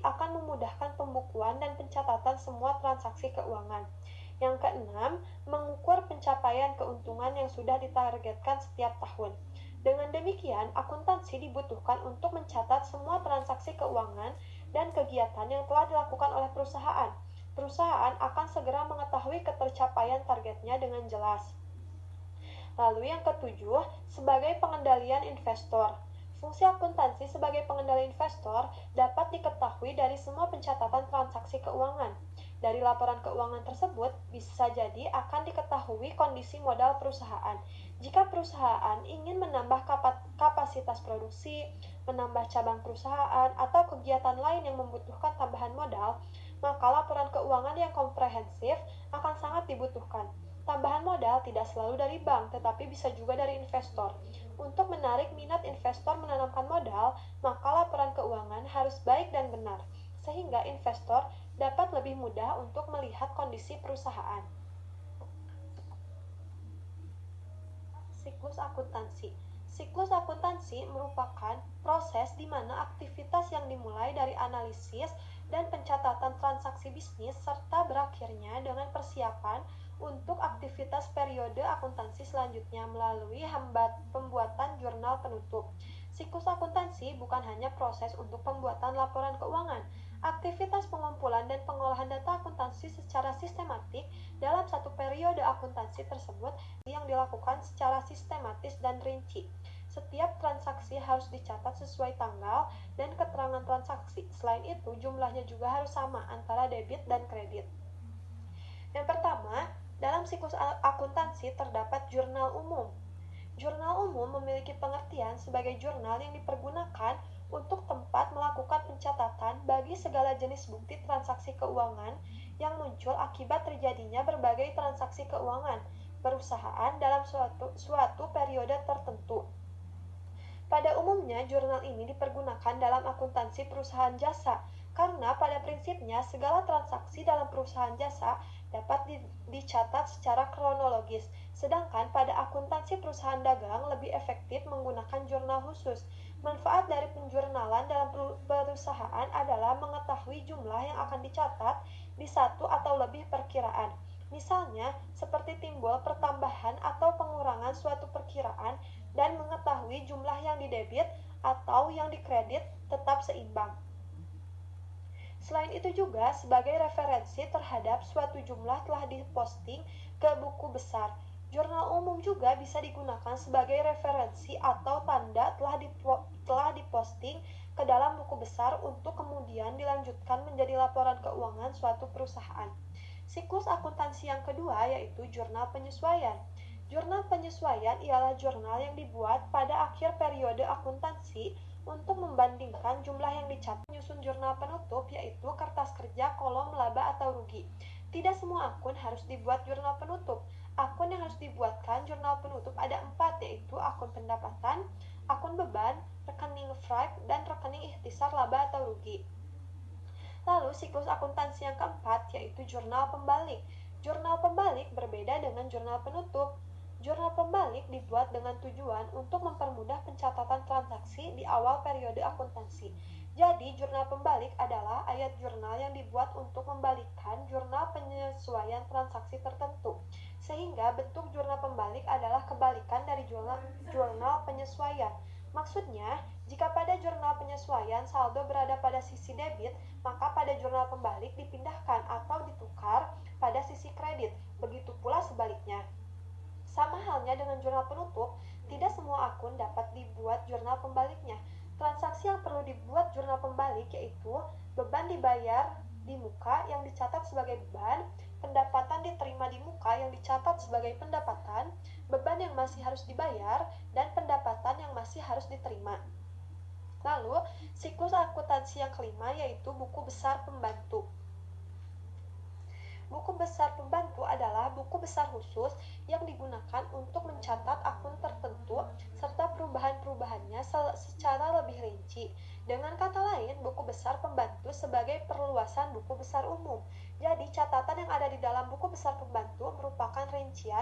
akan memudahkan pembukuan dan pencatatan semua transaksi keuangan. Yang keenam, mengukur pencapaian keuntungan yang sudah ditargetkan setiap tahun. Dengan demikian, akuntansi dibutuhkan untuk mencatat semua transaksi keuangan dan kegiatan yang telah dilakukan oleh perusahaan. Perusahaan akan segera mengetahui ketercapaian targetnya dengan jelas. Lalu yang ketujuh, sebagai pengendalian investor. Fungsi akuntansi sebagai pengendali investor dapat diketahui dari semua pencatatan transaksi keuangan. Dari laporan keuangan tersebut, bisa jadi akan diketahui kondisi modal perusahaan. Jika perusahaan ingin menambah kapasitas produksi, menambah cabang perusahaan, atau kegiatan lain yang membutuhkan tambahan modal, maka laporan keuangan yang komprehensif akan sangat dibutuhkan. Tambahan modal tidak selalu dari bank, tetapi bisa juga dari investor. Untuk menarik minat investor menanamkan modal, maka laporan keuangan harus baik dan benar, sehingga investor dapat lebih mudah untuk melihat kondisi perusahaan. Siklus akuntansi. Siklus akuntansi merupakan proses di mana aktivitas yang dimulai dari analisis dan pencatatan transaksi bisnis serta berakhirnya dengan persiapan untuk aktivitas periode akuntansi selanjutnya melalui pembuatan jurnal penutup. Siklus akuntansi bukan hanya proses untuk pembuatan laporan keuangan. Aktivitas pengumpulan dan pengolahan data akuntansi secara sistematik dalam satu periode akuntansi tersebut yang dilakukan secara sistematis dan rinci. Setiap transaksi harus dicatat sesuai tanggal dan keterangan transaksi. Selain itu, jumlahnya juga harus sama antara debit dan kredit. Yang pertama, dalam siklus akuntansi terdapat jurnal umum. Jurnal umum memiliki pengertian sebagai jurnal yang dipergunakan untuk tempat melakukan pencatatan bagi segala jenis bukti transaksi keuangan yang muncul akibat terjadinya berbagai transaksi keuangan perusahaan dalam suatu periode tertentu. Pada umumnya, jurnal ini dipergunakan dalam akuntansi perusahaan jasa, karena pada prinsipnya segala transaksi dalam perusahaan jasa dapat dicatat secara kronologis, sedangkan pada akuntansi perusahaan dagang lebih efektif menggunakan jurnal khusus. Manfaat dari penjurnalan dalam perusahaan adalah mengetahui jumlah yang akan dicatat di satu atau lebih perkiraan. Misalnya, seperti timbul pertambahan atau pengurangan suatu perkiraan dan mengetahui jumlah yang didebit atau yang dikredit tetap seimbang. Selain itu juga sebagai referensi terhadap suatu jumlah telah diposting ke buku besar. Jurnal umum juga bisa digunakan sebagai referensi atau tanda telah diposting ke dalam buku besar untuk kemudian dilanjutkan menjadi laporan keuangan suatu perusahaan. Siklus akuntansi yang kedua yaitu jurnal penyesuaian. Jurnal penyesuaian ialah jurnal yang dibuat pada akhir periode akuntansi untuk membandingkan jumlah yang dicatat. Menyusun jurnal penutup yaitu kertas kerja kolom laba atau rugi. Tidak semua akun harus dibuat jurnal penutup. Akun yang harus dibuatkan jurnal penutup ada 4, yaitu akun pendapatan, akun beban, rekening FRAG, dan rekening ikhtisar laba atau rugi. Lalu siklus akuntansi yang keempat yaitu jurnal pembalik. Jurnal pembalik berbeda dengan jurnal penutup. Jurnal pembalik dibuat dengan tujuan untuk mempermudah pencatatan transaksi di awal periode akuntansi. Jadi, jurnal pembalik adalah ayat jurnal yang dibuat untuk membalikkan jurnal penyesuaian transaksi tertentu. Sehingga bentuk jurnal pembalik adalah kebalikan dari jurnal penyesuaian. Maksudnya, jika pada jurnal penyesuaian saldo berada pada sisi debit, maka pada jurnal pembalik dipindahkan atau ditukar pada sisi kredit. Begitu pula sebaliknya. Sama halnya dengan jurnal penutup, tidak semua akun dapat dibuat jurnal pembaliknya. Transaksi yang perlu dibuat jurnal pembalik yaitu beban dibayar di muka yang dicatat sebagai beban, pendapatan diterima di muka yang dicatat sebagai pendapatan, beban yang masih harus dibayar, dan pendapatan yang masih harus diterima. Lalu, siklus akuntansi yang kelima yaitu buku besar pembantu. Buku besar pembantu adalah buku besar khusus yang digunakan untuk mencatat akun tertentu serta perubahan-perubahannya secara lebih rinci. Dengan kata lain, buku besar pembantu sebagai perluasan buku besar umum. Jadi, catatan yang ada di dalam buku besar pembantu merupakan rincian